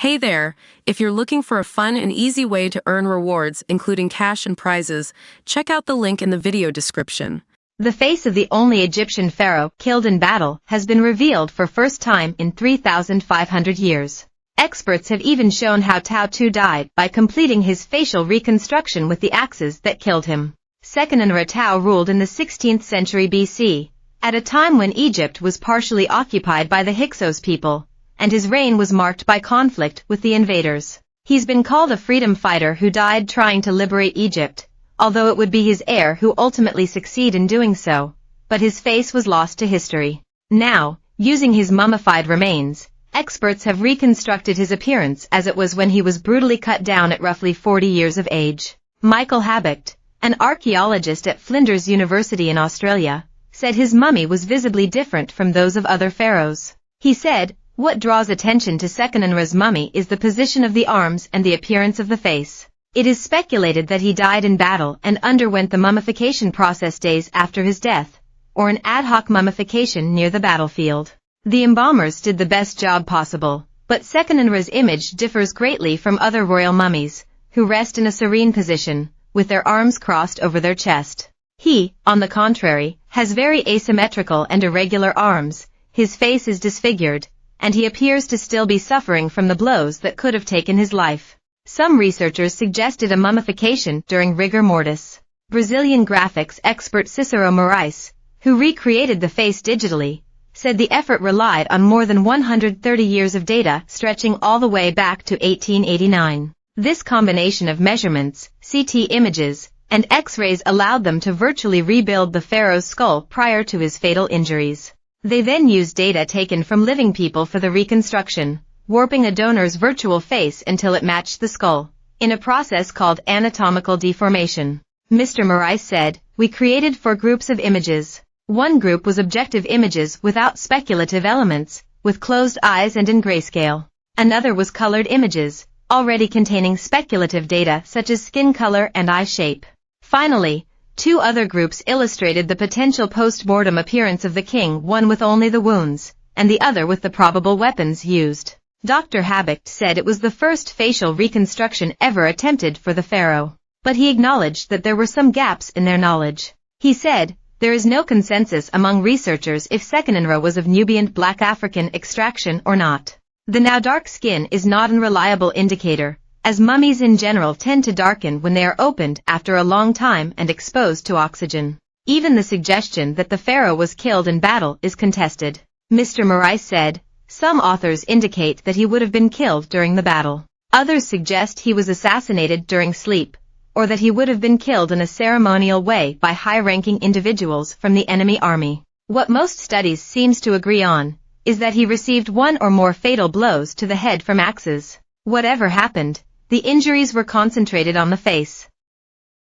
Hey there! If you're looking for a fun and easy way to earn rewards, including cash and prizes, check out the link in the video description. The face of the only Egyptian pharaoh killed in battle has been revealed for first time in 3,500 years. Experts have even shown how Tao II died by completing his facial reconstruction with the axes that killed him. Seqenenre Tao ruled in the 16th century BC, at a time when Egypt was partially occupied by the Hyksos people, and his reign was marked by conflict with the invaders. He's been called a freedom fighter who died trying to liberate Egypt, although it would be his heir who ultimately succeed in doing so, but his face was lost to history. Now, using his mummified remains, experts have reconstructed his appearance as it was when he was brutally cut down at roughly 40 years of age. Michael Habicht, an archaeologist at Flinders University in Australia, said his mummy was visibly different from those of other pharaohs. He said, "What draws attention to Seqenenre's mummy is the position of the arms and the appearance of the face. It is speculated that he died in battle and underwent the mummification process days after his death, or an ad hoc mummification near the battlefield. The embalmers did the best job possible, but Seqenenre's image differs greatly from other royal mummies, who rest in a serene position, with their arms crossed over their chest. He, on the contrary, has very asymmetrical and irregular arms, his face is disfigured, and he appears to still be suffering from the blows that could have taken his life." Some researchers suggested a mummification during rigor mortis. Brazilian graphics expert Cicero Moraes, who recreated the face digitally, said the effort relied on more than 130 years of data stretching all the way back to 1889. This combination of measurements, CT images, and X-rays allowed them to virtually rebuild the pharaoh's skull prior to his fatal injuries. They then used data taken from living people for the reconstruction, warping a donor's virtual face until it matched the skull, in a process called anatomical deformation. Mr. Moraes said, "We created 4 groups of images. One group was objective images without speculative elements, with closed eyes and in grayscale. Another was colored images, already containing speculative data such as skin color and eye shape. Finally, 2 other groups illustrated the potential post-mortem appearance of the king, one with only the wounds, and the other with the probable weapons used." Dr. Habicht said it was the first facial reconstruction ever attempted for the pharaoh, but he acknowledged that there were some gaps in their knowledge. He said, "There is no consensus among researchers if Seqenenre was of Nubian Black African extraction or not. The now dark skin is not an reliable indicator, as mummies in general tend to darken when they are opened after a long time and exposed to oxygen. Even the suggestion that the pharaoh was killed in battle is contested." Mr. Moraes said, "Some authors indicate that he would have been killed during the battle. Others suggest he was assassinated during sleep, or that he would have been killed in a ceremonial way by high-ranking individuals from the enemy army. What most studies seems to agree on is that he received 1 or more fatal blows to the head from axes. Whatever happened, the injuries were concentrated on the face."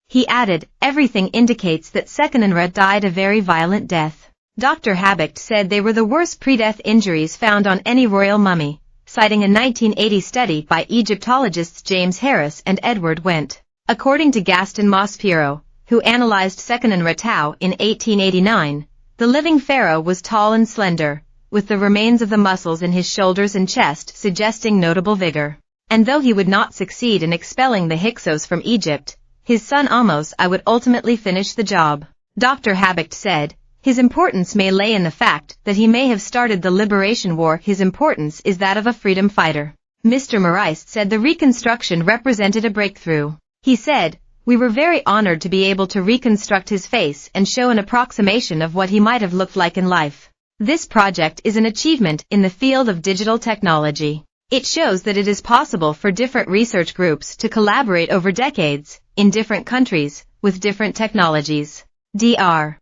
He added, "Everything indicates that Seqenenre died a very violent death." Dr. Habicht said they were the worst pre-death injuries found on any royal mummy, citing a 1980 study by Egyptologists James Harris and Edward Wendt. According to Gaston Maspero, who analyzed Seqenenre Tao in 1889, the living pharaoh was tall and slender, with the remains of the muscles in his shoulders and chest suggesting notable vigor. And though he would not succeed in expelling the Hyksos from Egypt, his son Ahmose I would ultimately finish the job. Dr. Habicht said, "His importance may lay in the fact that he may have started the liberation war. His importance is that of a freedom fighter." Mr. Moraes said the reconstruction represented a breakthrough. He said, "We were very honored to be able to reconstruct his face and show an approximation of what he might have looked like in life. This project is an achievement in the field of digital technology. It shows that it is possible for different research groups to collaborate over decades, in different countries, with different technologies." Dr.